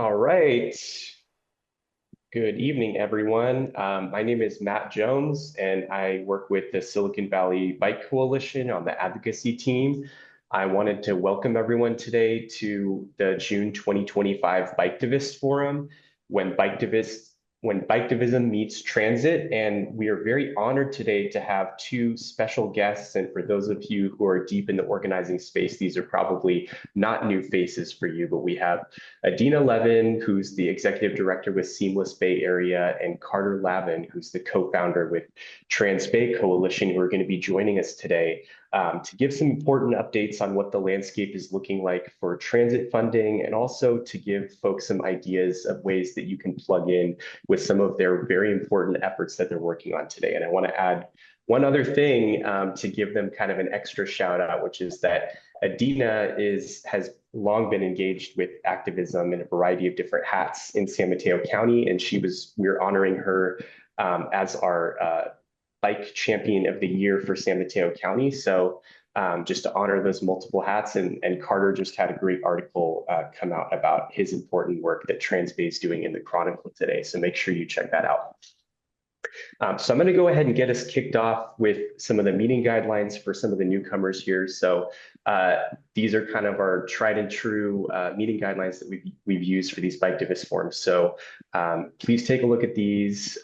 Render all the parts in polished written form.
All right. Good evening, everyone. My name is Matt Jones, and I work with the Silicon Valley Bike Coalition on the advocacy team. I wanted to welcome everyone today to the June 2025 Biketivism Forum, when Biketivism meets transit. And we are very honored today to have two special guests. And for those of you who are deep in the organizing space, these are probably not new faces for you, but we have Adina Levin, who's the executive director with Seamless Bay Area, and Carter Lavin, who's the co-founder with Trans Bay Coalition, who are going to be joining us today to give some important updates on what the landscape is looking like for transit funding, and also to give folks some ideas of ways that you can plug in with some of their very important efforts that they're working on today. And I want to add one other thing to give them kind of an extra shout out, which is that Adina has long been engaged with activism in a variety of different hats in San Mateo County, and we're honoring her as our Bike Champion of the Year for San Mateo County. So just to honor those multiple hats, and Carter just had a great article come out about his important work that Transbay is doing in the Chronicle today. So make sure you check that out. So I'm going to go ahead and get us kicked off with some of the meeting guidelines for some of the newcomers here. So these are kind of our tried and true meeting guidelines that we've used for these Biketivism forums. So please take a look at these.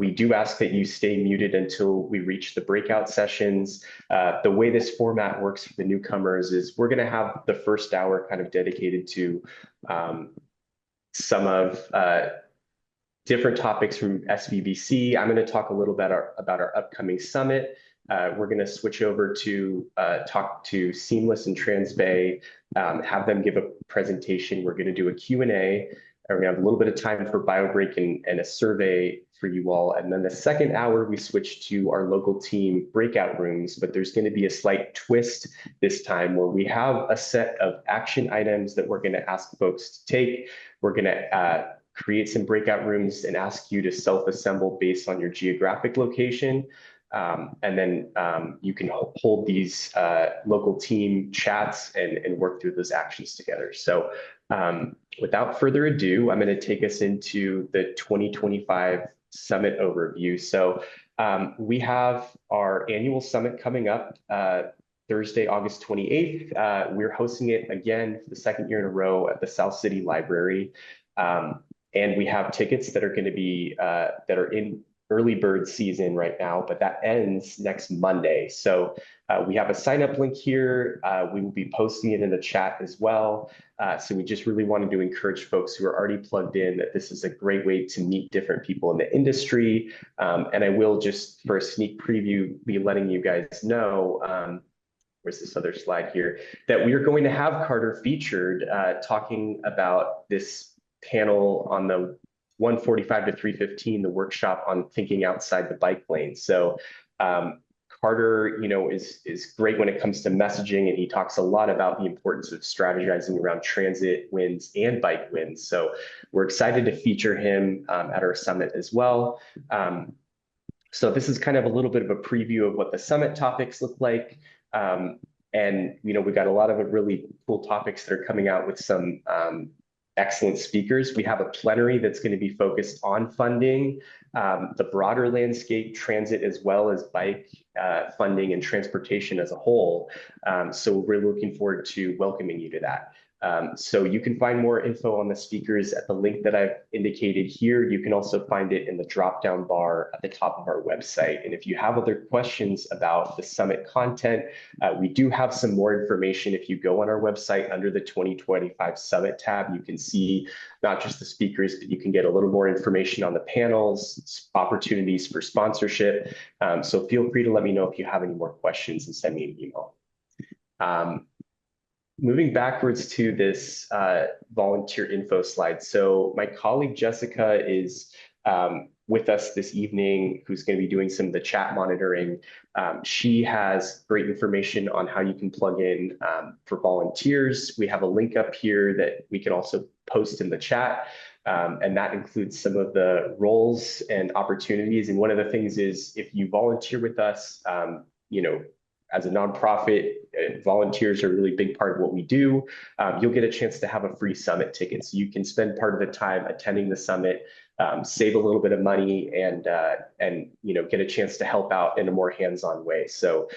We do ask that you stay muted until we reach the breakout sessions. The way this format works for the newcomers is we're going to have the first hour kind of dedicated to some of different topics from SVBC. I'm going to talk a little bit about our upcoming summit. We're going to switch over to talk to Seamless and Transbay, have them give a presentation. We're going to do a Q&A. We're going to have a little bit of time for bio break and a survey for you all. And then the second hour, we switch to our local team breakout rooms, but there's going to be a slight twist this time where we have a set of action items that we're going to ask folks to take. We're going to create some breakout rooms and ask you to self-assemble based on your geographic location. And then you can hold these local team chats and work through those actions together. So without further ado, I'm going to take us into the 2025 summit overview. So we have our annual summit coming up Thursday, August 28th. We're hosting it again for the second year in a row at the South City Library. And we have tickets that are going to be that are in early bird season right now, but that ends next Monday. So we have a sign up link here. We will be posting it in the chat as well. So we just really wanted to encourage folks who are already plugged in that this is a great way to meet different people in the industry. And I will just, for a sneak preview, be letting you guys know, where's this other slide here, that we are going to have Carter featured talking about this panel on the 145 to 315, the workshop on thinking outside the bike lane. So Carter, is great when it comes to messaging, and he talks a lot about the importance of strategizing around transit wins and bike wins. So we're excited to feature him at our summit as well. So this is kind of a little bit of a preview of what the summit topics look like. And we've got a lot of really cool topics that are coming out with some excellent speakers. We have a plenary that's going to be focused on funding, the broader landscape, transit, as well as bike funding and transportation as a whole. So we're looking forward to welcoming you to that. So you can find more info on the speakers at the link that I've indicated here. You can also find it in the drop-down bar at the top of our website. And if you have other questions about the summit content, we do have some more information. If you go on our website under the 2025 Summit tab, you can see not just the speakers, but you can get a little more information on the panels, opportunities for sponsorship. So feel free to let me know if you have any more questions and send me an email. Moving backwards to this volunteer info slide. So my colleague Jessica is with us this evening, who's going to be doing some of the chat monitoring. She has great information on how you can plug in for volunteers. We have a link up here that we can also post in the chat. And that includes some of the roles and opportunities. And one of the things is if you volunteer with us, as a nonprofit, volunteers are a really big part of what we do. You'll get a chance to have a free summit ticket. So you can spend part of the time attending the summit, save a little bit of money, and get a chance to help out in a more hands-on way. So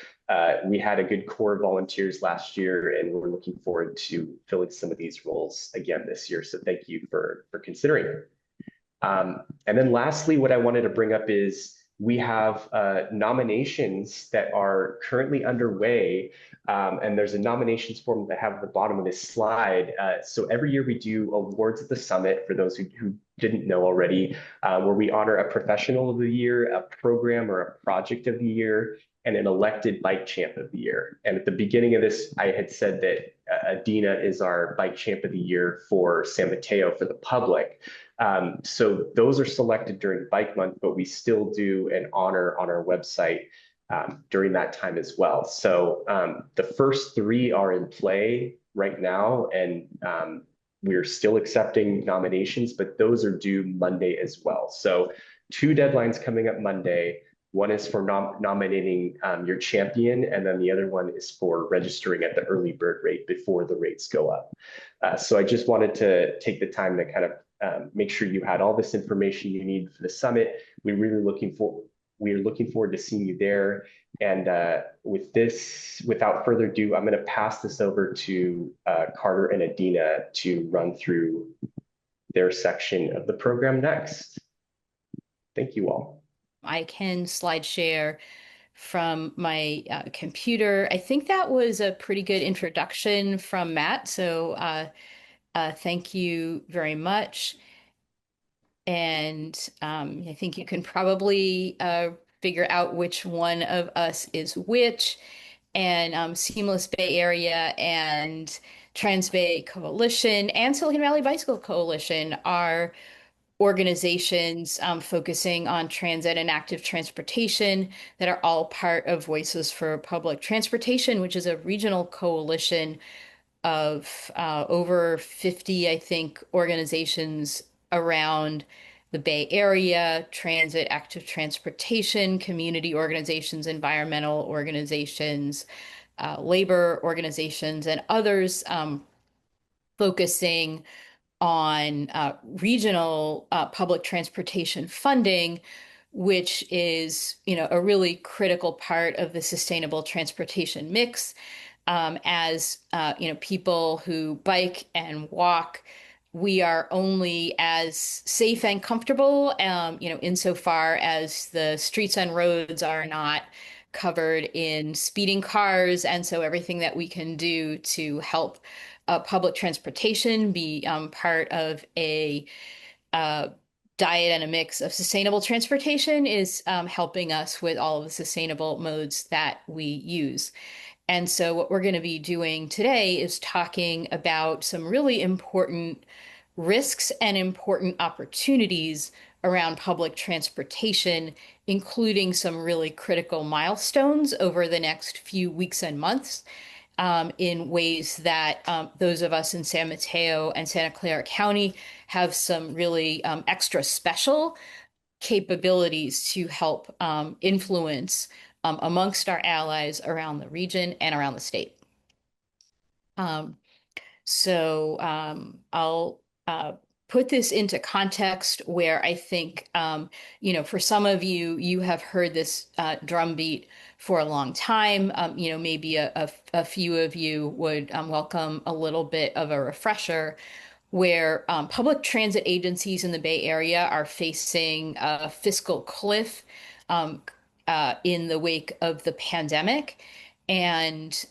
we had a good core of volunteers last year, and we're looking forward to filling some of these roles again this year. So thank you for considering. And then lastly, what I wanted to bring up is we have nominations that are currently underway. And there's a nominations form that I have at the bottom of this slide. So every year we do awards at the summit for those who didn't know already, where we honor a professional of the year, a program or a project of the year, and an elected bike champ of the year. And at the beginning of this, I had said that Adina is our bike champ of the year for San Mateo for the public. So those are selected during Bike Month, but we still do an honor on our website during that time as well. So the first three are in play right now, and we're still accepting nominations, but those are due Monday as well. So two deadlines coming up Monday. One is for nominating your champion, and then the other one is for registering at the early bird rate before the rates go up. So I just wanted to take the time to kind of make sure you had all this information you need for the summit. We're looking forward to seeing you there. And with this, without further ado, I'm going to pass this over to Carter and Adina to run through their section of the program next. Thank you all. I can slide share from my computer. I think that was a pretty good introduction from Matt. So thank you very much. And I think you can probably figure out which one of us is which. And Seamless Bay Area and Trans Bay Coalition and Silicon Valley Bicycle Coalition are organizations focusing on transit and active transportation that are all part of Voices for Public Transportation, which is a regional coalition of over 50, I think, organizations around the Bay Area, transit, active transportation, community organizations, environmental organizations, labor organizations, and others focusing on regional public transportation funding, which is, a really critical part of the sustainable transportation mix. As people who bike and walk, we are only as safe and comfortable, insofar as the streets and roads are not covered in speeding cars. And so everything that we can do to help public transportation be part of a diet and a mix of sustainable transportation is helping us with all of the sustainable modes that we use. And so what we're going to be doing today is talking about some really important risks and important opportunities around public transportation, including some really critical milestones over the next few weeks and months, in ways that those of us in San Mateo and Santa Clara County have some really extra special capabilities to help influence amongst our allies around the region and around the state. I'll put this into context where I think, for some of you, you have heard this drumbeat for a long time. Maybe a few of you would welcome a little bit of a refresher where public transit agencies in the Bay Area are facing a fiscal cliff in the wake of the pandemic and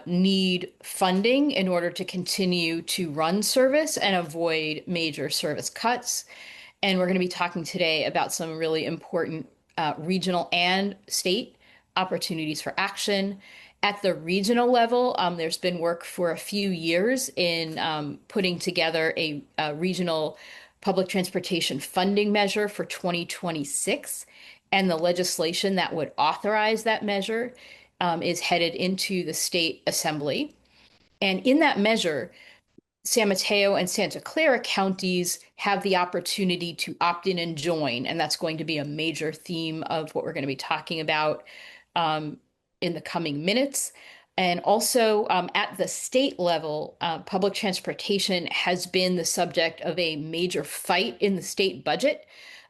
need funding in order to continue to run service and avoid major service cuts. And we're going to be talking today about some really important regional and state opportunities for action. At the regional level, there's been work for a few years in putting together a regional public transportation funding measure for 2026. And the legislation that would authorize that measure is headed into the state assembly. And in that measure, San Mateo and Santa Clara counties have the opportunity to opt in and join. And that's going to be a major theme of what we're going to be talking about. in the coming minutes. And also at the state level, public transportation has been the subject of a major fight in the state budget,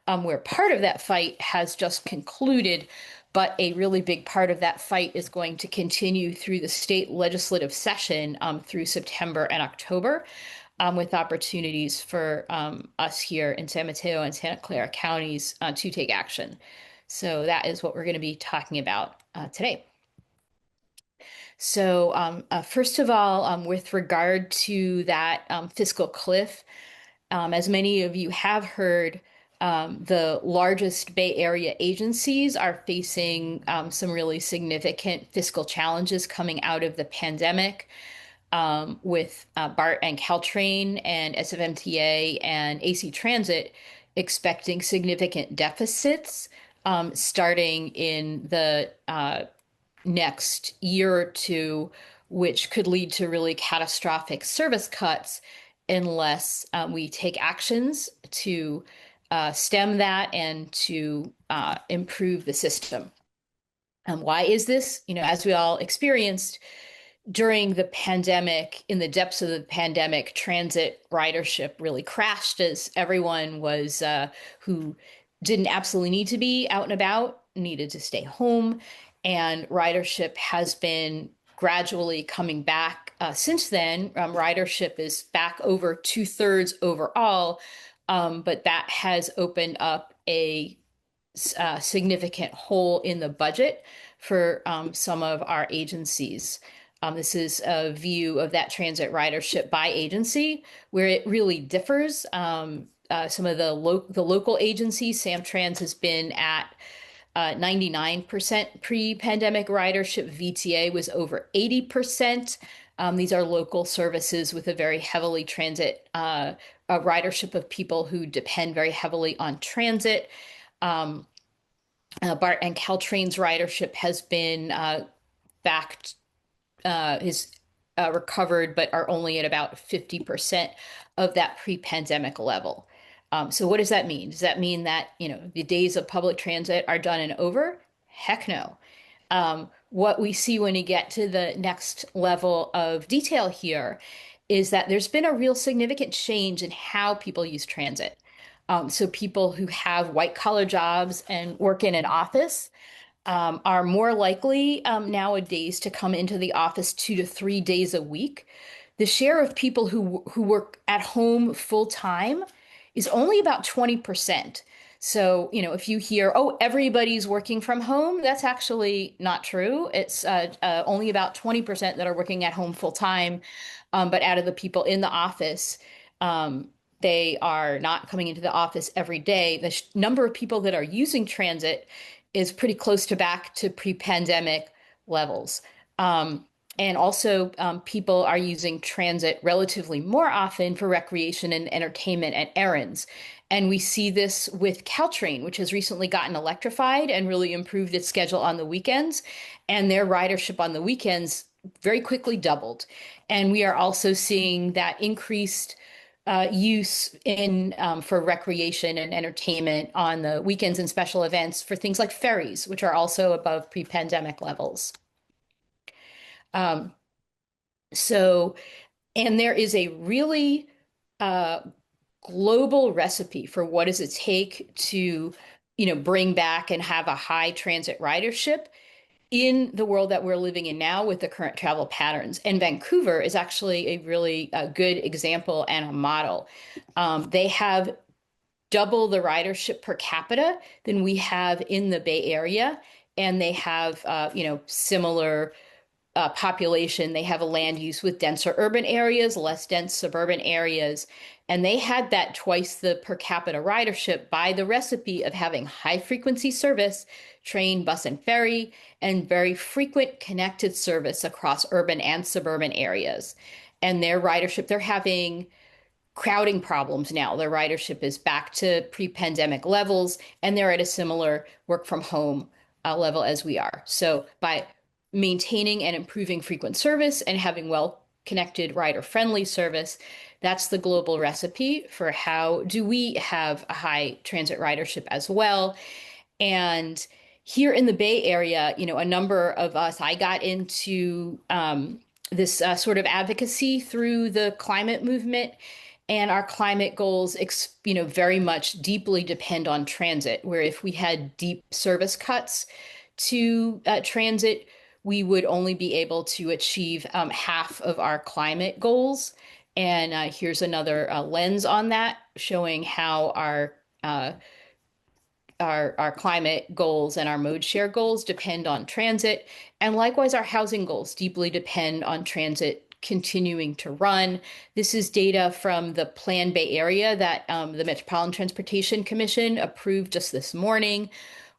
where part of that fight has just concluded, but a really big part of that fight is going to continue through the state legislative session through September and October, with opportunities for us here in San Mateo and Santa Clara counties to take action. So that is what we're going to be talking about today. So first of all, with regard to that fiscal cliff, as many of you have heard, the largest Bay Area agencies are facing some really significant fiscal challenges coming out of the pandemic, with BART and Caltrain and SFMTA and AC Transit expecting significant deficits starting in the next year or two, which could lead to really catastrophic service cuts unless we take actions to stem that and to improve the system. Why is this? As we all experienced during the pandemic, in the depths of the pandemic, transit ridership really crashed as everyone who didn't absolutely need to be out and about needed to stay home. And ridership has been gradually coming back since then. Ridership is back over 2/3 overall, but that has opened up a significant hole in the budget for some of our agencies. This is a view of that transit ridership by agency, where it really differs. Some of the local agencies, SamTrans has been at 99% pre-pandemic ridership. VTA was over 80%. These are local services with a very heavily transit a ridership of people who depend very heavily on transit. BART and Caltrain's ridership has been back is recovered, but are only at about 50% of that pre-pandemic level. So what does that mean? Does that mean that, the days of public transit are done and over? Heck no. What we see when you get to the next level of detail here is that there's been a real significant change in how people use transit. So people who have white collar jobs and work in an office are more likely nowadays to come into the office 2 to 3 days a week. The share of people who work at home full time is only about 20%. So, if you hear, oh, everybody's working from home, that's actually not true. It's only about 20% that are working at home full time. But out of the people in the office, they are not coming into the office every day. The number of people that are using transit is pretty close to back to pre-pandemic levels. And also, people are using transit relatively more often for recreation and entertainment and errands. And we see this with Caltrain, which has recently gotten electrified and really improved its schedule on the weekends. And their ridership on the weekends very quickly doubled. And we are also seeing that increased use in for recreation and entertainment on the weekends and special events for things like ferries, which are also above pre-pandemic levels. Um, so, and there is a really global recipe for what does it take to, bring back and have a high transit ridership in the world that we're living in now with the current travel patterns. And Vancouver is actually a really good example and a model. They have double the ridership per capita than we have in the Bay Area, and they have, similar population. They have a land use with denser urban areas, less dense suburban areas. And they had that twice the per capita ridership by the recipe of having high frequency service, train, bus, and ferry, and very frequent connected service across urban and suburban areas. And their ridership, they're having crowding problems now. Their ridership is back to pre-pandemic levels, and they're at a similar work from home level as we are. So by maintaining and improving frequent service and having well-connected rider-friendly service, that's the global recipe for how do we have a high transit ridership as well. And Here in the Bay Area, a number of us, I got into this sort of advocacy through the climate movement, and our climate goals, very much deeply depend on transit, where if we had deep service cuts to transit, we would only be able to achieve half of our climate goals. And here's another lens on that, showing how uh, our climate goals and our mode share goals depend on transit. And likewise, our housing goals deeply depend on transit continuing to run. This is data from the Plan Bay Area that the Metropolitan Transportation Commission approved just this morning,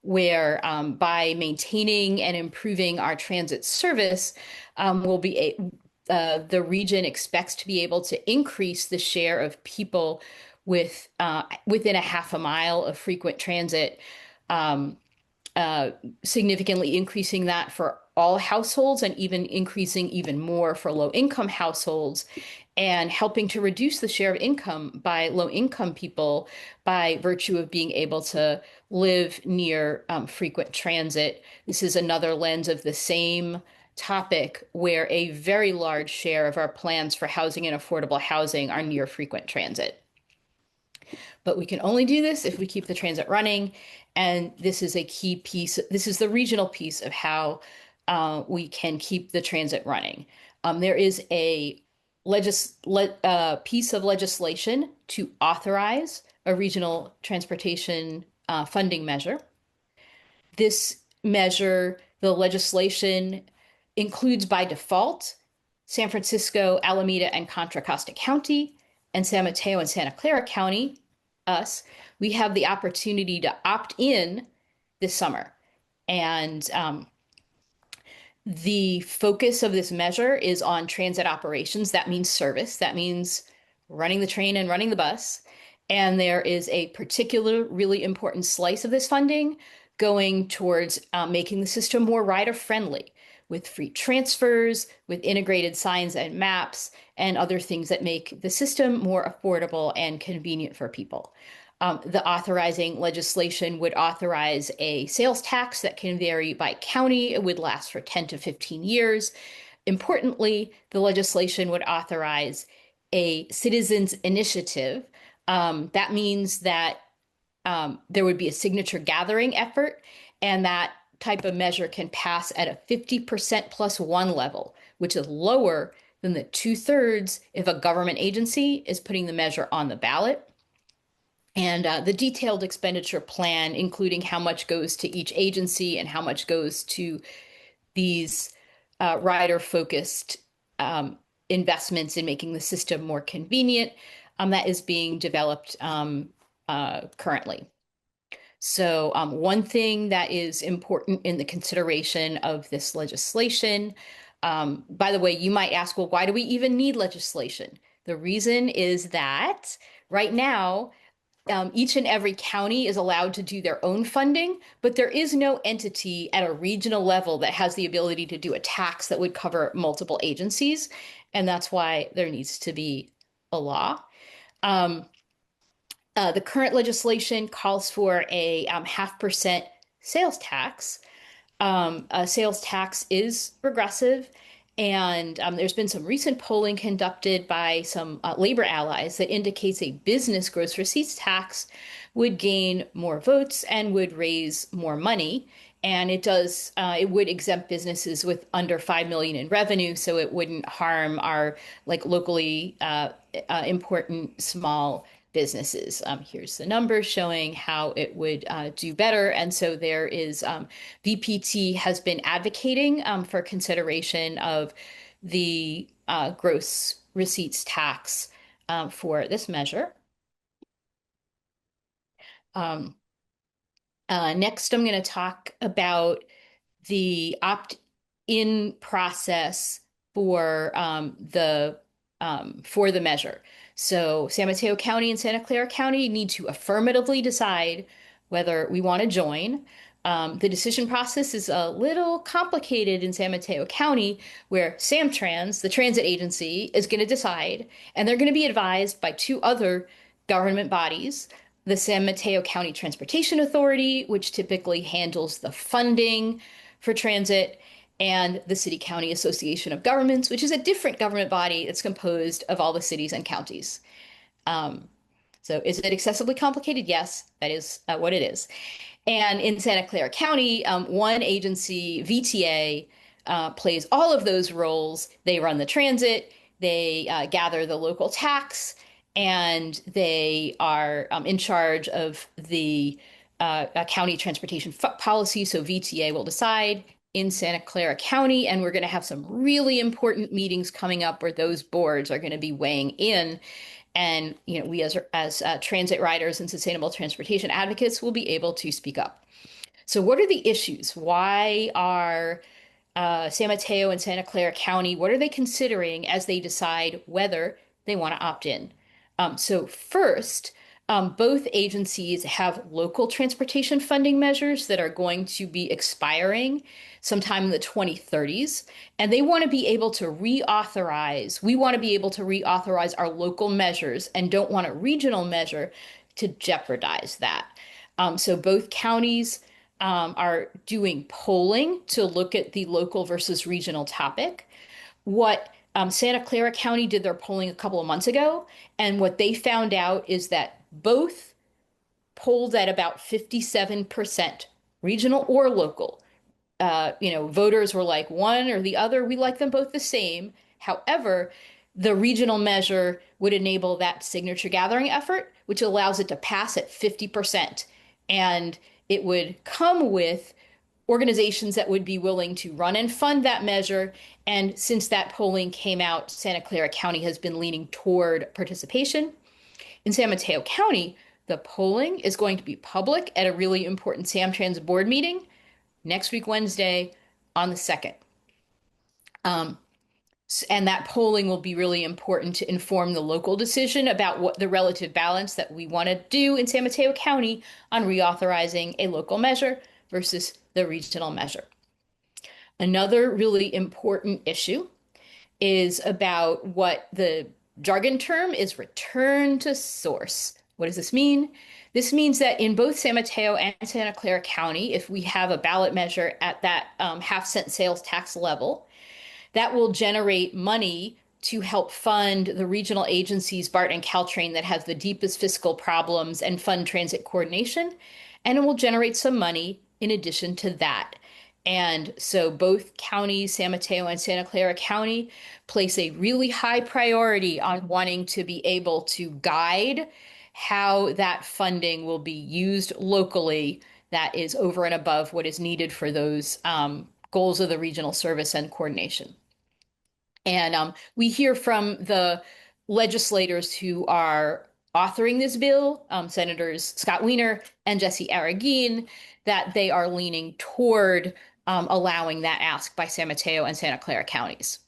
where by maintaining and improving our transit service, the region expects to be able to increase the share of people within a half a mile of frequent transit, um, uh, significantly increasing that for all households and even increasing even more for low-income households, and helping to reduce the share of income by low-income people by virtue of being able to live near frequent transit. This is another lens of the same topic, where a very large share of our plans for housing and affordable housing are near frequent transit. But we can only do this if we keep the transit running. And this is a key piece. This is the regional piece of how we can keep the transit running. There is a piece of legislation to authorize a regional transportation funding measure. This measure, the legislation includes by default San Francisco, Alameda, and Contra Costa County, and San Mateo and Santa Clara County, us. We have the opportunity to opt in this summer. And the focus of this measure is on transit operations. That means service. That means running the train and running the bus. And there is a particular really important slice of this funding going towards making the system more rider friendly, with free transfers, with integrated signs and maps, and other things that make the system more affordable and convenient for people. The authorizing legislation would authorize a sales tax that can vary by county. It would last for 10 to 15 years. Importantly, the legislation would authorize a citizens initiative. That means that there would be a signature gathering effort, and that type of measure can pass at a 50% plus one level, which is lower than the 2/3 if a government agency is putting the measure on the ballot. And the detailed expenditure plan, including how much goes to each agency and how much goes to these rider-focused investments in making the system more convenient, that is being developed currently. So one thing that is important in the consideration of this legislation, by the way, you might ask, well, why do we even need legislation? The reason is that right now, each and every county is allowed to do their own funding, but there is no entity at a regional level that has the ability to do a tax that would cover multiple agencies. And that's why there needs to be a law. The current legislation calls for a 0.5% sales tax. A sales tax is regressive, and there's been some recent polling conducted by some labor allies that indicates a business gross receipts tax would gain more votes and would raise more money. And it would exempt businesses with under 5 million in revenue, so it wouldn't harm our locally important small businesses. Here's the numbers showing how it would do better. And so there is, VPT has been advocating for consideration of the gross receipts tax for this measure. Um, Next, I'm going to talk about the opt-in process for the measure. So San Mateo County and Santa Clara County need to affirmatively decide whether we want to join. The decision process is a little complicated in San Mateo County, where SamTrans, the transit agency, is going to decide, and they're going to be advised by two other government bodies, the San Mateo County Transportation Authority, which typically handles the funding for transit, and the City County Association of Governments, which is a different government body that's composed of all the cities and counties. Um, so is it excessively complicated? Yes, that is what it is. And in Santa Clara County, one agency, VTA, plays all of those roles. They run the transit, they gather the local tax, and they are in charge of the county transportation policy. So VTA will decide in Santa Clara County, and we're going to have some really important meetings coming up where those boards are going to be weighing in. And we as transit riders and sustainable transportation advocates will be able to speak up. So, what are the issues? Why are San Mateo and Santa Clara County, what are they considering as they decide whether they want to opt in? So first, both agencies have local transportation funding measures that are going to be expiring sometime in the 2030s, and they want to be able to reauthorize. We want to be able to reauthorize our local measures and don't want a regional measure to jeopardize that. So both counties are doing polling to look at the local versus regional topic. What Santa Clara County did their polling a couple of months ago, and what they found out is that both polled at about 57%, regional or local. Voters were like one or the other. We like them both the same. However, the regional measure would enable that signature gathering effort, which allows it to pass at 50%. And it would come with organizations that would be willing to run and fund that measure. And since that polling came out, Santa Clara County has been leaning toward participation. In San Mateo County, the polling is going to be public at a really important SamTrans board meeting next week, Wednesday, on the 2nd. And that polling will be really important to inform the local decision about what the relative balance that we want to do in San Mateo County on reauthorizing a local measure versus the regional measure. Another really important issue is about what the jargon term is return to source. What does this mean? This means that in both San Mateo and Santa Clara County, if we have a ballot measure at that half-cent sales tax level, that will generate money to help fund the regional agencies, BART and Caltrain, that have the deepest fiscal problems and fund transit coordination. And it will generate some money in addition to that. And so both counties, San Mateo and Santa Clara County, place a really high priority on wanting to be able to guide how that funding will be used locally that is over and above what is needed for those goals of the regional service and coordination. And we hear from the legislators who are authoring this bill, Senators Scott Wiener and Jesse Arreguín, that they are leaning toward allowing that ask by San Mateo and Santa Clara counties.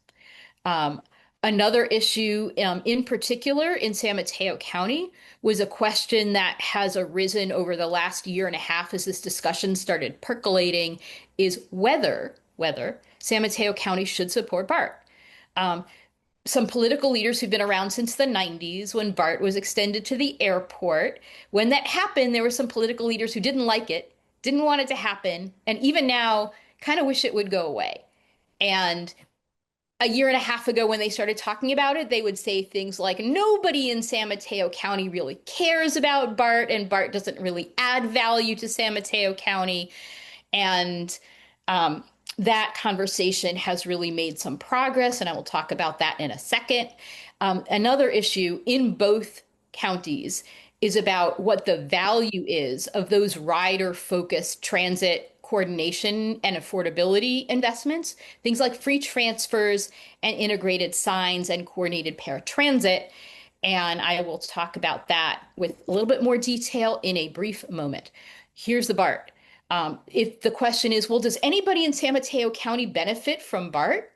Another issue in particular in San Mateo County was a question that has arisen over the last year and a half as this discussion started percolating, is whether San Mateo County should support BART. Some political leaders who've been around since the 90s when BART was extended to the airport. When that happened, there were some political leaders who didn't like it, didn't want it to happen, and even now kind of wish it would go away. And a year and a half ago, when they started talking about it, they would say things like, nobody in San Mateo County really cares about BART, and BART doesn't really add value to San Mateo County. And that conversation has really made some progress, and I will talk about that in a second. Another issue in both counties is about what the value is of those rider-focused transit coordination and affordability investments, things like free transfers and integrated signs and coordinated paratransit. And I will talk about that with a little bit more detail in a brief moment. Here's the BART. If the question is, well, does anybody in San Mateo County benefit from BART?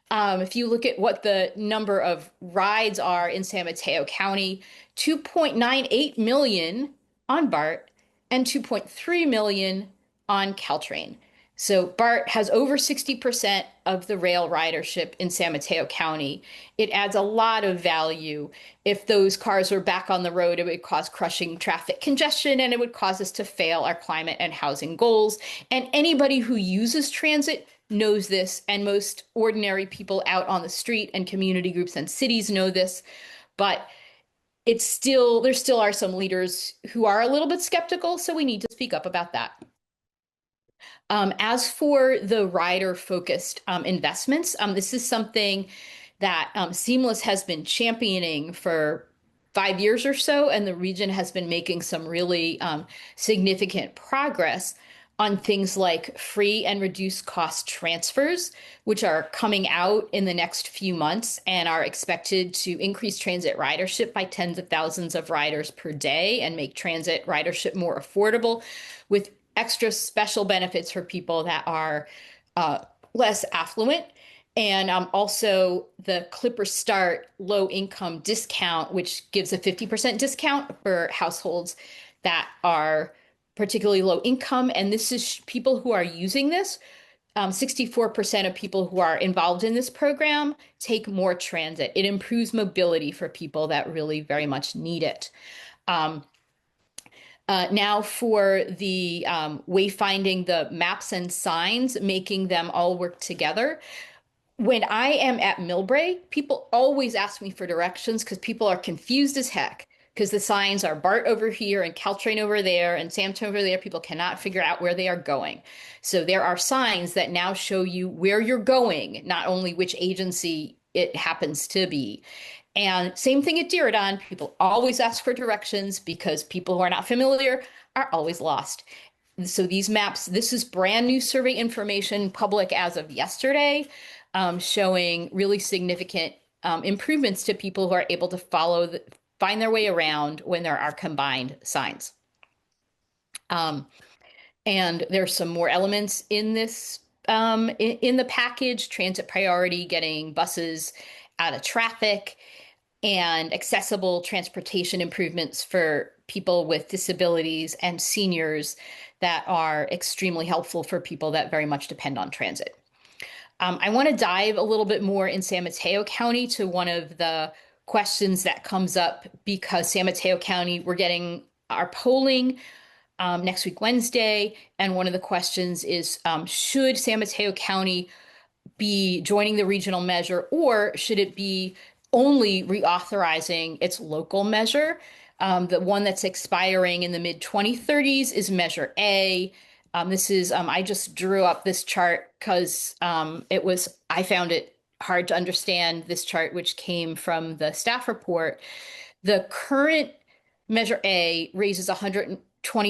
If you look at what the number of rides are in San Mateo County, 2.98 million on BART and 2.3 million on Caltrain. So BART has over 60% of the rail ridership in San Mateo County. It adds a lot of value. If those cars were back on the road, it would cause crushing traffic congestion and it would cause us to fail our climate and housing goals. And anybody who uses transit knows this, and most ordinary people out on the street and community groups and cities know this. But there still are some leaders who are a little bit skeptical, so we need to speak up about that. As for the rider-focused investments, this is something that Seamless has been championing for 5 years or so, and the region has been making some really significant progress on things like free and reduced cost transfers, which are coming out in the next few months and are expected to increase transit ridership by tens of thousands of riders per day and make transit ridership more affordable, with extra special benefits for people that are uh, less affluent. And also the Clipper Start low income discount, which gives a 50% discount for households that are particularly low income. And this is people who are using this. 64% of people who are involved in this program take more transit. It improves mobility for people that really very much need it. Um, now for the wayfinding, the maps and signs, making them all work together. When I am at Millbrae, people always ask me for directions because people are confused as heck because the signs are BART over here and Caltrain over there and SamTrans over there. People cannot figure out where they are going. So there are signs that now show you where you're going, not only which agency it happens to be. And same thing at Diridon. People always ask for directions because people who are not familiar are always lost. So these maps, this is brand new survey information, public as of yesterday, showing really significant improvements to people who are able to find their way around when there are combined signs. Um, and there's some more elements in this in the package: transit priority, getting buses out of traffic, and accessible transportation improvements for people with disabilities and seniors that are extremely helpful for people that very much depend on transit. I want to dive a little bit more in San Mateo County to one of the questions that comes up because San Mateo County, we're getting our polling next week, Wednesday. And one of the questions is, should San Mateo County be joining the regional measure, or should it be only reauthorizing its local measure? The one that's expiring in the mid 2030s is Measure A. I just drew up this chart because I found it hard to understand this chart, which came from the staff report. The current Measure A raises $120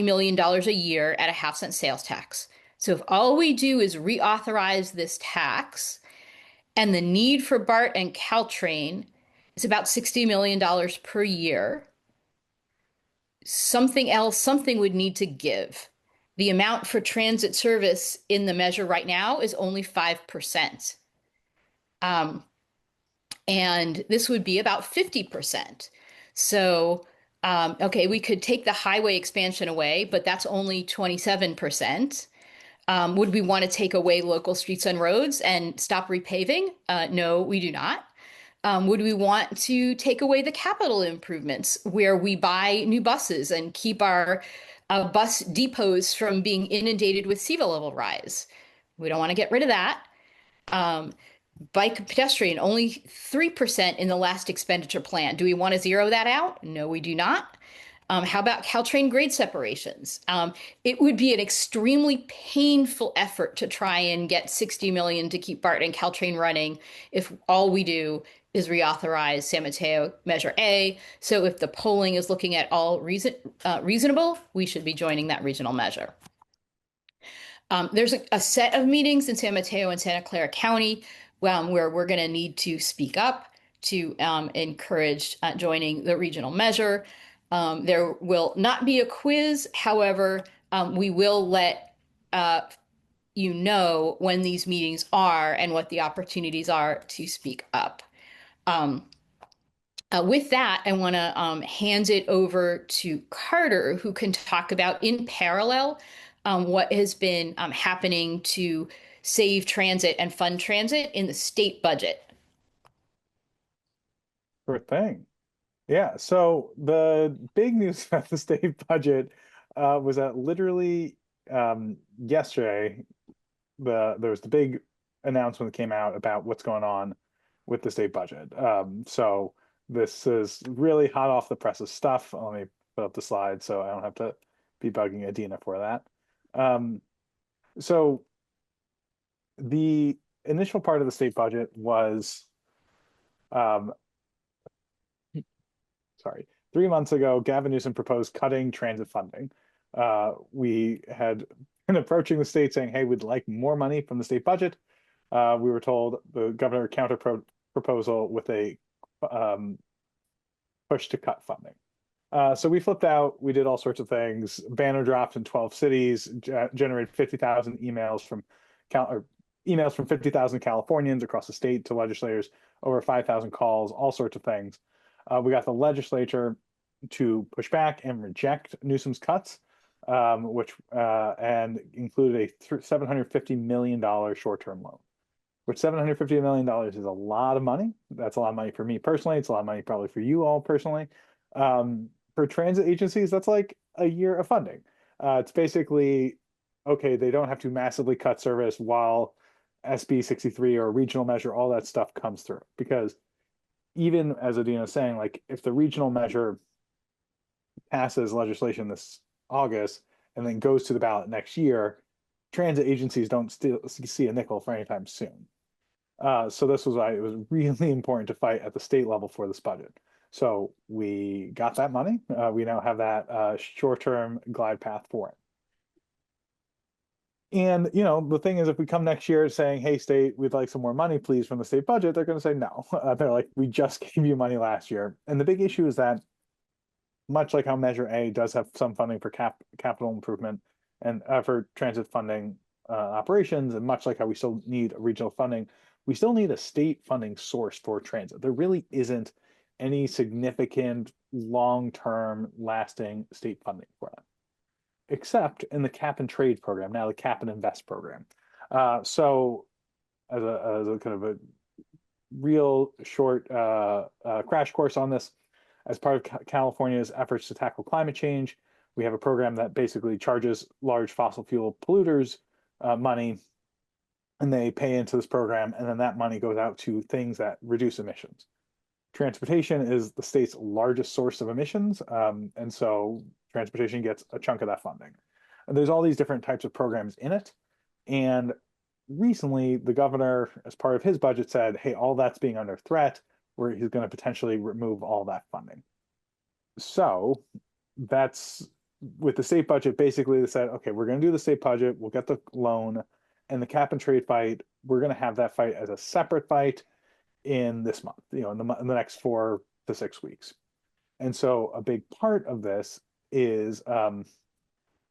million a year at a half-cent sales tax. So if all we do is reauthorize this tax, and the need for BART and Caltrain is about $60 million per year, something would need to give. The amount for transit service in the measure right now is only 5%. Um, and this would be about 50%. So, okay, we could take the highway expansion away, but that's only 27%. Would we want to take away local streets and roads and stop repaving? No, we do not. Would we want to take away the capital improvements where we buy new buses and keep our bus depots from being inundated with sea level rise? We don't want to get rid of that. Um, Bike pedestrian, only 3% in the last expenditure plan. Do we want to zero that out? No, we do not. How about Caltrain grade separations? It would be an extremely painful effort to try and get 60 million to keep BART and Caltrain running if all we do is reauthorize San Mateo Measure A. So if the polling is looking at all reasonable, we should be joining that regional measure. There's a set of meetings in San Mateo and Santa Clara County where we're going to need to speak up to encourage joining the regional measure. There will not be a quiz. However, we will let you know when these meetings are and what the opportunities are to speak up. With that, I want to hand it over to Carter, who can talk about, in parallel, what has been happening to save transit and fund transit in the state budget. Sure thing. Yeah, so the big news about the state budget was that literally yesterday there was the big announcement that came out about what's going on with the state budget. So this is really hot off the presses stuff. Let me put up the slide so I don't have to be bugging Adina for that. Um, so the initial part of the state budget was um, sorry, 3 months ago, Gavin Newsom proposed cutting transit funding. We had been approaching the state saying, hey, we'd like more money from the state budget. We were told the governor counter proposal with a um, push to cut funding. So we flipped out. We did all sorts of things. Banner dropped in 12 cities, generated 50,000 emails from emails from 50,000 Californians across the state to legislators, over 5,000 calls, all sorts of things. We got the legislature to push back and reject Newsom's cuts, which and included a $750 million short-term loan, which $750 million is a lot of money. That's a lot of money for me personally. It's a lot of money probably for you all personally. For transit agencies, that's like a year of funding. It's basically, okay, they don't have to massively cut service while SB 63 or regional measure, all that stuff comes through. Because even as Adina is saying, like if the regional measure passes legislation this August and then goes to the ballot next year, transit agencies don't still see a nickel for anytime soon. So this was why it was really important to fight at the state level for this budget. So we got that money. We now have that short-term glide path for it. And you know, the thing is, if we come next year saying, "Hey, state, we'd like some more money, please, from the state budget," they're going to say no. They're like, "We just gave you money last year." And the big issue is that, much like how Measure A does have some funding for capital improvement and for transit funding operations, and much like how we still need regional funding, we still need a state funding source for transit. There really isn't any significant long-term lasting state funding for that, except in the cap and trade program, now the cap and invest program. So as a kind of a real short crash course on this, as part of California's efforts to tackle climate change, we have a program that basically charges large fossil fuel polluters money, and they pay into this program, and then that money goes out to things that reduce emissions. Transportation is the state's largest source of emissions, and so transportation gets a chunk of that funding. And there's all these different types of programs in it, and recently the governor, as part of his budget, said, hey, all that's being under threat, where he's going to potentially remove all that funding. So that's with the state budget. Basically, they said, okay, we're going to do the state budget, we'll get the loan, and the cap and trade fight, we're going to have that fight as a separate fight in this month, you know, in the next 4 to 6 weeks. And so a big part of this is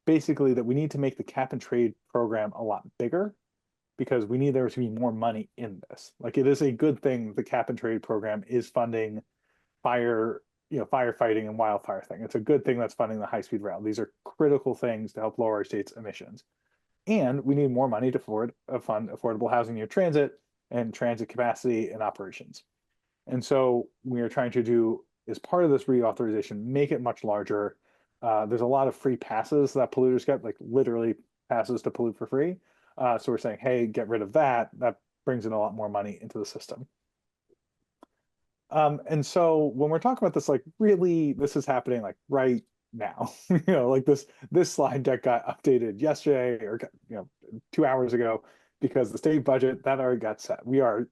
basically that we need to make the cap and trade program a lot bigger, because we need there to be more money in this. Like, it is a good thing the cap and trade program is funding firefighting and wildfire thing. It's a good thing that's funding the high-speed rail. These are critical things to help lower our state's emissions. And we need more money to fund affordable housing near transit and transit capacity and operations. And so we are trying to do, as part of this reauthorization, make it much larger. There's a lot of free passes that polluters get, like literally passes to pollute for free. So we're saying, hey, get rid of that. That brings in a lot more money into the system. And so when we're talking about this, like really, this is happening like right now. Like this slide deck got updated yesterday, or 2 hours ago, because the state budget that already got set. We are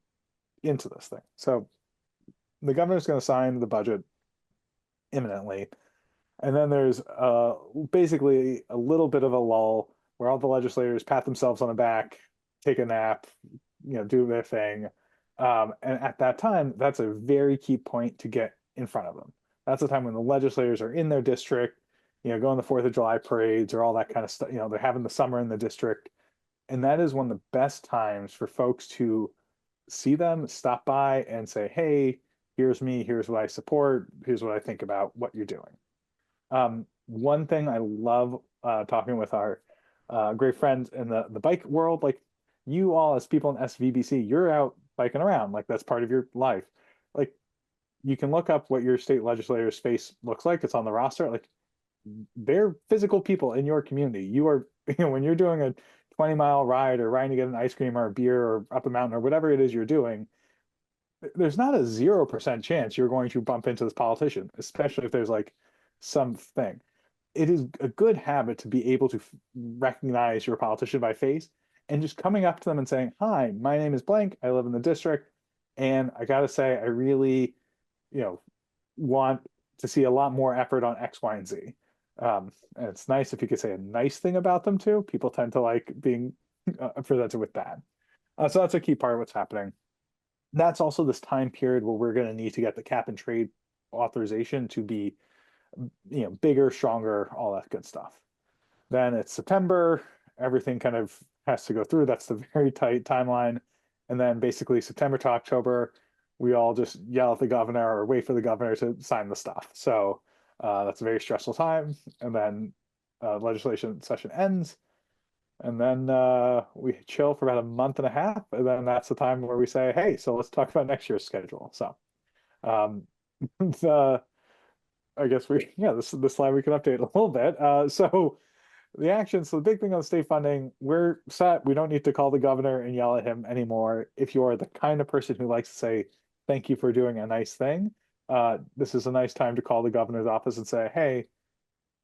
into this thing. So the governor's going to sign the budget imminently. And then there's basically a little bit of a lull where all the legislators pat themselves on the back, take a nap, do their thing. And at that time, that's a very key point to get in front of them. That's the time when the legislators are in their district, going the 4th of July parades or all that kind of stuff. They're having the summer in the district. And that is one of the best times for folks to see them, stop by and say, hey, here's me, here's what I support, here's what I think about what you're doing. One thing I love talking with our great friend in the bike world. Like you all as people in SVBC, you're out biking around. Like that's part of your life. Like you can look up what your state legislator's face looks like. It's on the roster. Like they're physical people in your community. You are, when you're doing a 20-mile ride or riding to get an ice cream or a beer or up a mountain or whatever it is you're doing, there's not a 0% chance you're going to bump into this politician, especially if there's like something. It is a good habit to be able to recognize your politician by face and just coming up to them and saying, "Hi, my name is blank. I live in the district, and I got to say, I really, you know, want to see a lot more effort on X, Y, and Z." And it's nice if you could say a nice thing about them too. People tend to like being presented with that. So that's a key part of what's happening. That's also this time period where we're going to need to get the cap and trade authorization to be, bigger, stronger, all that good stuff. Then it's September. Everything kind of has to go through. That's the very tight timeline. And then basically September to October, we all just yell at the governor or wait for the governor to sign the stuff. So that's a very stressful time. And then legislation session ends. And then we chill for about a month and a half. And then that's the time where we say, hey, so let's talk about next year's schedule. So um, the, I guess this slide we can update a little bit. So the actions, so the big thing on state funding, we're set. We don't need to call the governor and yell at him anymore. If you are the kind of person who likes to say, thank you for doing a nice thing, this is a nice time to call the governor's office and say, hey,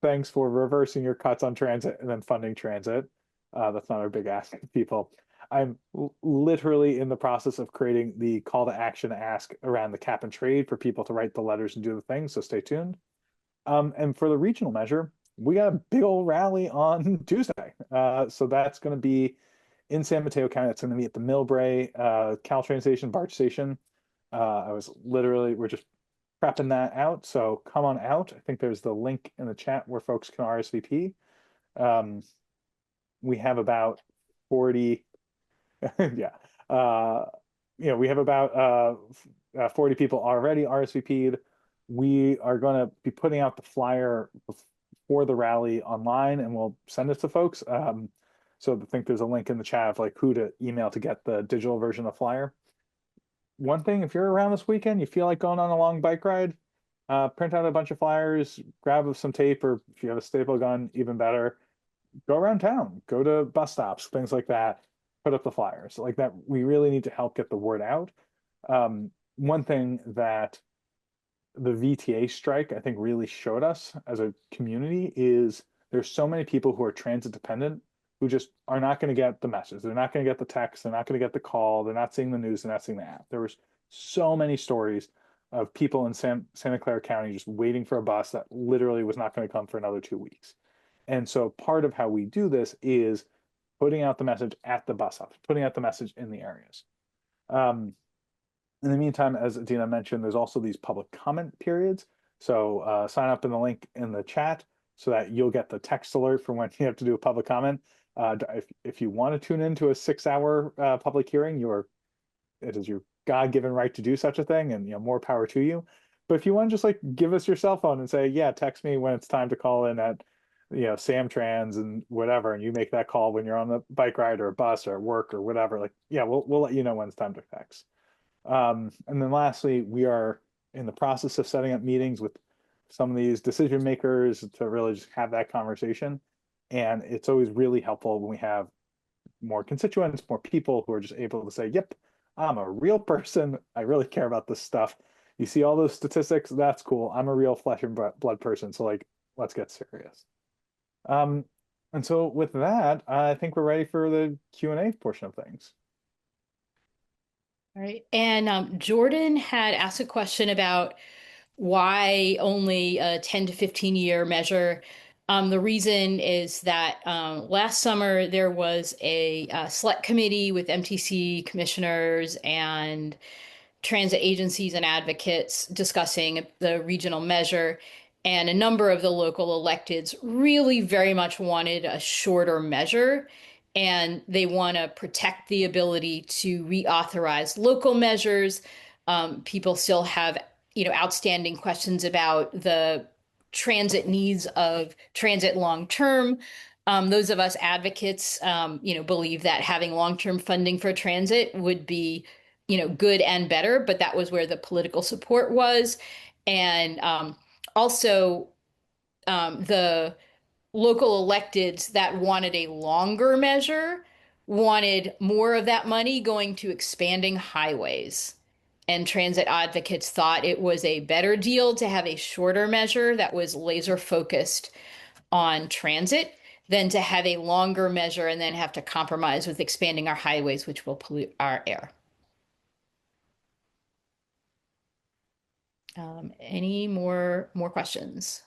thanks for reversing your cuts on transit and then funding transit. That's not our big ask of people. I'm literally in the process of creating the call to action ask around the cap and trade for people to write the letters and do the things, so stay tuned. And for the regional measure, we got a big old rally on Tuesday. So that's going to be in San Mateo County. It's going to be at the Millbrae Caltrain station, BART station. We're just prepping that out. So come on out. I think there's the link in the chat where folks can RSVP. We have about 40, yeah. We have about 40 people already RSVP'd. We are going to be putting out the flyer for the rally online and we'll send it to folks. So I think there's a link in the chat of like who to email to get the digital version of the flyer. One thing, if you're around this weekend, you feel like going on a long bike ride, print out a bunch of flyers, grab some tape, or if you have a staple gun, even better, go around town, go to bus stops, things like that, put up the flyers like that. We really need to help get the word out. One thing that the VTA strike, I think, really showed us as a community is there's so many people who are transit dependent who just are not going to get the message. They're not going to get the text. They're not going to get the call. They're not seeing the news. They're not seeing the app. There was so many stories of people in Santa Clara County just waiting for a bus that literally was not going to come for another 2 weeks. And so part of how we do this is putting out the message at the bus stops, putting out the message in the areas. In the meantime, as Adina mentioned, there's also these public comment periods. So sign up in the link in the chat so that you'll get the text alert for when you have to do a public comment. If you want to tune into a 6-hour public hearing, it is your God-given right to do such a thing, and more power to you. But if you want to just like give us your cell phone and say, yeah, text me when it's time to call in at SamTrans and whatever, and you make that call when you're on the bike ride or a bus or at work or whatever, like we'll let you know when it's time to text. And then lastly, we are in the process of setting up meetings with some of these decision makers to really just have that conversation. And it's always really helpful when we have more constituents, more people who are just able to say, yep, I'm a real person. I really care about this stuff. You see all those statistics, that's cool. I'm a real flesh and blood person. So like, let's get serious. And so with that, I think we're ready for the Q&A portion of things. All right. And Jordan had asked a question about why only a 10 to 15 year measure. The reason is that last summer there was a select committee with MTC commissioners and transit agencies and advocates discussing the regional measure. And a number of the local electeds really very much wanted a shorter measure. And they want to protect the ability to reauthorize local measures. People still have, outstanding questions about the transit needs of transit long term. Those of us advocates, believe that having long-term funding for transit would be, good and better, but that was where the political support was. And also, the local electeds that wanted a longer measure wanted more of that money going to expanding highways. And transit advocates thought it was a better deal to have a shorter measure that was laser focused on transit than to have a longer measure and then have to compromise with expanding our highways, which will pollute our air. Any more questions?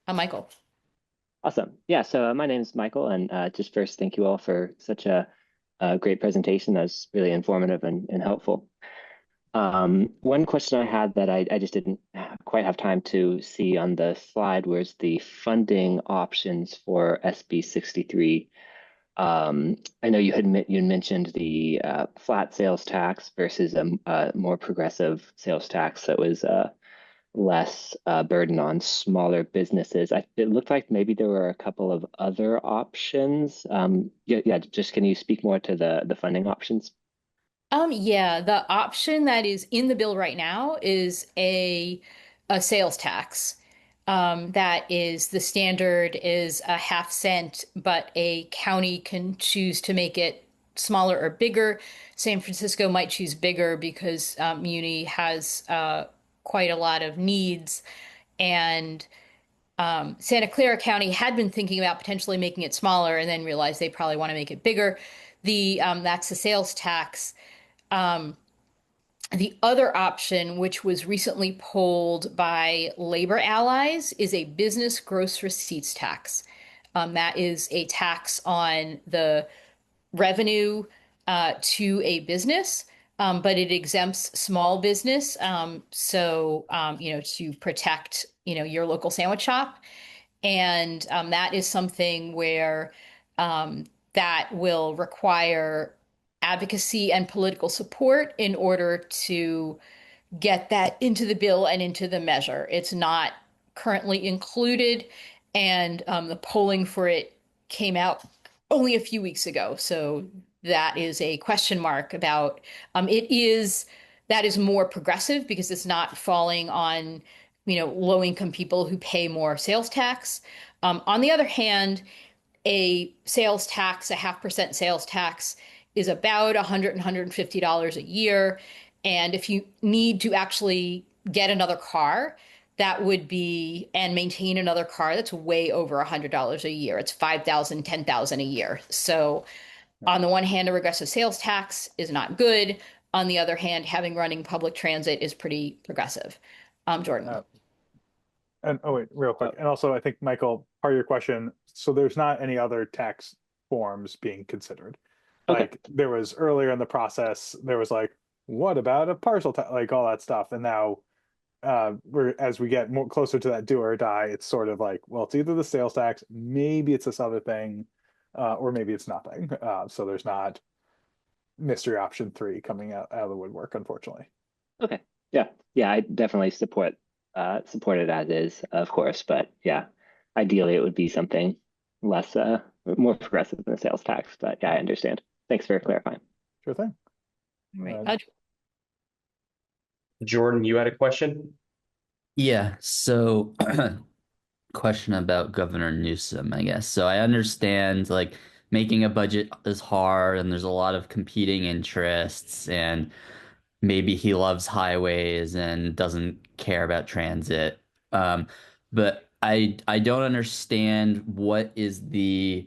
Michael. Awesome. Yeah, so my name is Michael, and just first, thank you all for such a great presentation. That was really informative and helpful. One question I had that I just didn't quite have time to see on the slide was the funding options for SB 63. I know you mentioned the flat sales tax versus a more progressive sales tax that was less burden on smaller businesses. It looked like maybe there were a couple of other options. Yeah, just can you speak more to the funding options? Yeah, the option that is in the bill right now is a sales tax. That is the standard is a half cent, but a county can choose to make it smaller or bigger. San Francisco might choose bigger because Muni has quite a lot of needs, and Santa Clara County had been thinking about potentially making it smaller, and then realized they probably want to make it bigger. The That's the sales tax. Um, the other option, which was recently polled by labor allies, is a business gross receipts tax. That is a tax on the revenue to a business, but it exempts small business. To protect, your local sandwich shop. And that is something where that will require advocacy and political support in order to get that into the bill and into the measure. It's not currently included, and the polling for it came out only a few weeks ago. So that is a question mark about that is more progressive because it's not falling on low income people who pay more sales tax. On the other hand, a sales tax, a 0.5% sales tax, is about $150 a year. And if you need to actually get another car, that would be and maintain another car, that's way over $100 a year. It's 5,000, 10,000 a year. So on the one hand, a regressive sales tax is not good. On the other hand, having running public transit is pretty progressive. Jordan. And oh wait, real quick. And also I think Michael, part of your question, so there's not any other tax forms being considered. Okay. Like there was earlier in the process, there was like, what about a parcel tax, like all that stuff. And now we're as we get more closer to that do or die, it's sort of like, well, it's either the sales tax, maybe it's this other thing, or maybe it's nothing. So there's not mystery option 3 coming out of the woodwork, unfortunately. Okay. Yeah. Yeah, I definitely support it as is, of course, but yeah, ideally it would be something less more progressive than the sales tax. But yeah, I understand. Thanks for clarifying. Sure thing. All right. Jordan, you had a question? Yeah, so question about Governor Newsom, I guess. So I understand like making a budget is hard and there's a lot of competing interests and maybe he loves highways and doesn't care about transit. But I don't understand what is the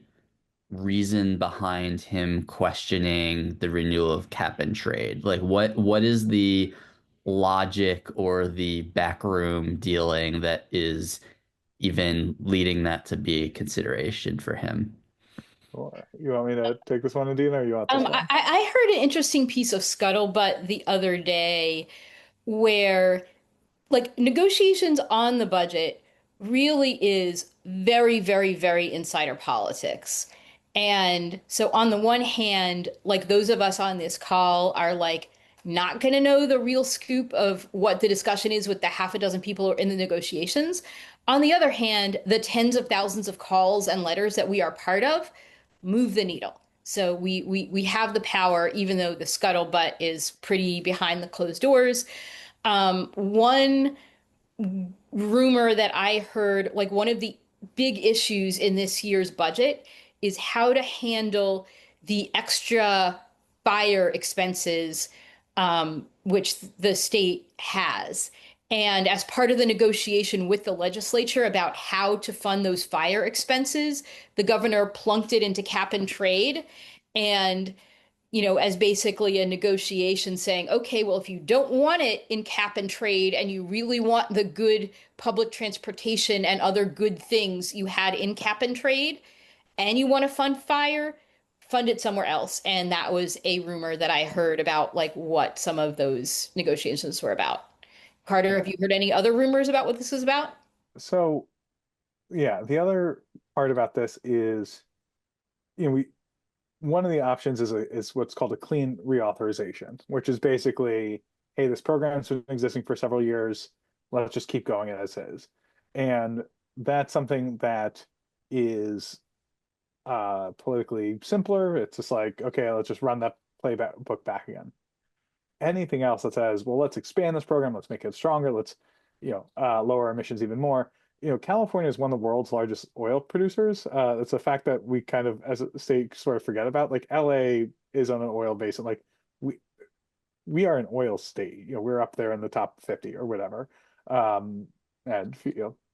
reason behind him questioning the renewal of cap and trade. Like what is the logic or the backroom dealing that is even leading that to be a consideration for him? You want me to take this one, Adina, or you want this one? I heard an interesting piece of scuttlebutt the other day where like negotiations on the budget really is very, very, very insider politics. And so on the one hand, like those of us on this call are like not going to know the real scoop of what the discussion is with the half a dozen people in the negotiations. On the other hand, the tens of thousands of calls and letters that we are part of move the needle. So we have the power, even though the scuttlebutt is pretty behind the closed doors. One rumor that I heard, like one of the big issues in this year's budget is how to handle the extra fire expenses, which the state has. And as part of the negotiation with the legislature about how to fund those fire expenses, the governor plunked it into cap and trade. And as basically a negotiation saying, okay, well, if you don't want it in cap and trade and you really want the good public transportation and other good things you had in cap and trade and you want to fund fire, fund it somewhere else. And that was a rumor that I heard about like what some of those negotiations were about. Carter, have you heard any other rumors about what this is about? So yeah, the other part about this is, we one of the options is what's called a clean reauthorization, which is basically, hey, this program's been existing for several years. Let's just keep going as is. And that's something that is politically simpler. It's just like, okay, let's just run that playbook back again. Anything else that says, well, let's expand this program, let's make it stronger, let's, lower emissions even more. California is one of the world's largest oil producers. It's a fact that we kind of, as a state, sort of forget about. Like LA is on an oil basin. Like we we are an oil state. We're up there in the top 50 or whatever. And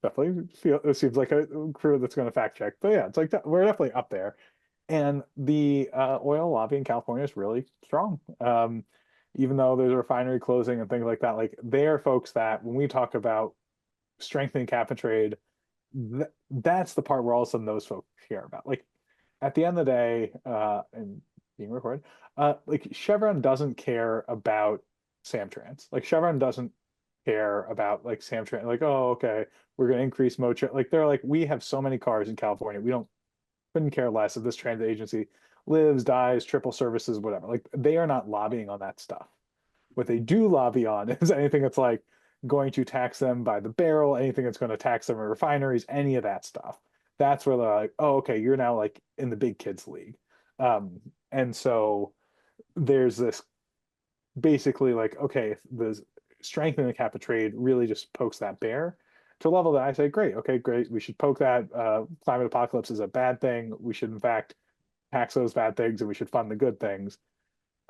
definitely feel it seems like a crew that's going to fact check. But yeah, it's like we're definitely up there. And the oil lobby in California is really strong. Even though there's a refinery closing and things like that, like they are folks that when we talk about strengthening cap and trade, that's the part where all of a sudden those folks care about. Like at the end of the day, and being recorded, like Chevron doesn't care about SamTrans. Like Chevron doesn't care about like SamTrans. Like, oh, okay, we're going to increase mode. Like they're like, we have so many cars in California. We couldn't care less if this transit agency lives, dies, triple services, whatever. Like they are not lobbying on that stuff. What they do lobby on is anything that's like going to tax them by the barrel, anything that's going to tax them in refineries, any of that stuff. That's where they're like, oh, okay, you're now like in the big kids league. And so there's this basically like, okay, the strengthening the cap and trade really just pokes that bear to a level that I say, great, okay, great. We should poke that. Climate apocalypse is a bad thing. We should, in fact, tax those bad things and we should fund the good things.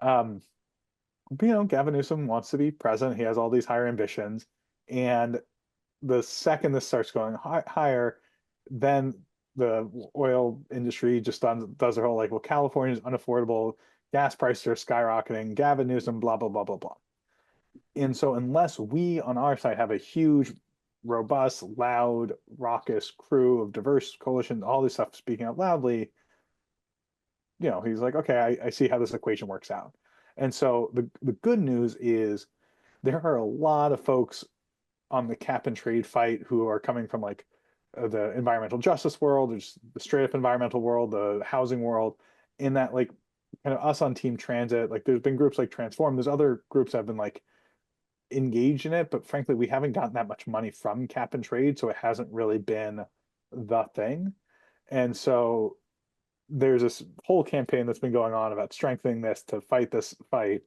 But, Gavin Newsom wants to be president. He has all these higher ambitions. And the second this starts going higher, then the oil industry just does their whole like, well, California is unaffordable, gas prices are skyrocketing, Gavin Newsom, blah, blah, blah, blah, blah. And so unless we on our side have a huge, robust, loud, raucous crew of diverse coalition, all this stuff speaking out loudly, he's like, okay, I see how this equation works out. And so the good news is there are a lot of folks on the cap and trade fight who are coming from like the environmental justice world, or just the straight up environmental world, the housing world, in that like kind of us on Team Transit, like there's been groups like Transform, there's other groups that have been like engaged in it, but frankly, we haven't gotten that much money from cap and trade, so it hasn't really been the thing. And so there's this whole campaign that's been going on about strengthening this to fight this fight.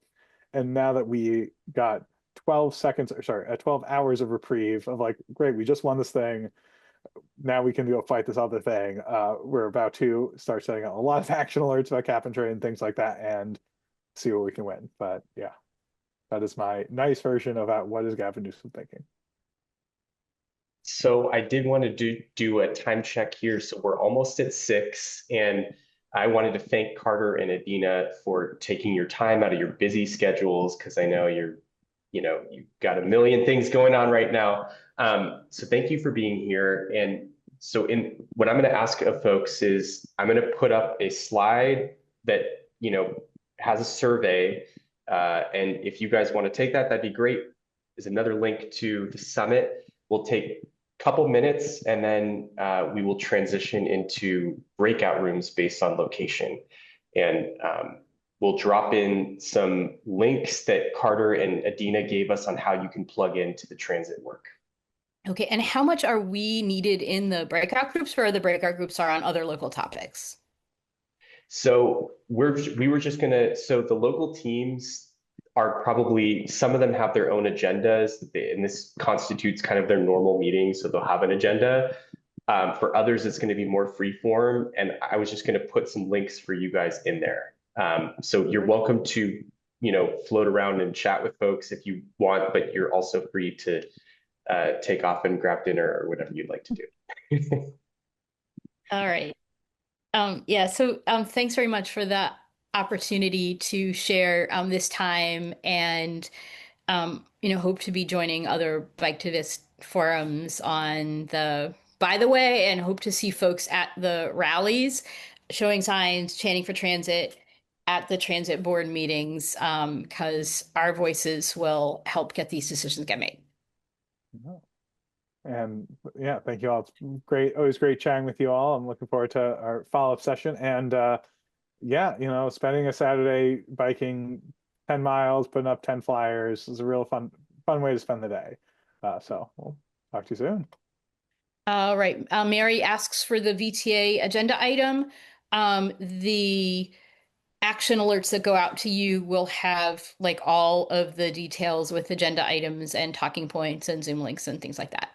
And now that we got 12 seconds, or sorry, 12 hours of reprieve of like, great, we just won this thing. Now we can go fight this other thing. We're about to start setting out a lot of action alerts about cap and trade and things like that and see what we can win. But yeah, that is my nice version about what is Gavin Newsom thinking. So I did want to do a time check here. So we're almost at 6, and I wanted to thank Carter and Adina for taking your time out of your busy schedules, because I know you've got a million things going on right now. So thank you for being here. And so what I'm going to ask of folks is I'm going to put up a slide that has a survey, and if you guys want to take that, that'd be great. There's another link to the summit. We'll take couple minutes, and then we will transition into breakout rooms based on location. And we'll drop in some links that Carter and Adina gave us on how you can plug into the transit work. Okay, and how much are we needed in the breakout groups, or the breakout groups are on other local topics? So we were just gonna, so the local teams are probably, some of them have their own agendas, and this constitutes kind of their normal meeting, so they'll have an agenda. For others, it's going to be more free form, and I was just going to put some links for you guys in there. So you're welcome to, float around and chat with folks if you want, but you're also free to take off and grab dinner or whatever you'd like to do. All right. Yeah, so thanks very much for the opportunity to share this time, and hope to be joining other Biketivist forums on the by the way, and hope to see folks at the rallies, showing signs, chanting for transit at the transit board meetings, because our voices will help get these decisions get made. And yeah, thank you all. It's great, always great chatting with you all. I'm looking forward to our follow-up session. And yeah, spending a Saturday biking 10 miles, putting up 10 flyers is a real fun way to spend the day. So we'll talk to you soon. All right. Mary asks for the VTA agenda item. The action alerts that go out to you will have like all of the details with agenda items and talking points and Zoom links and things like that.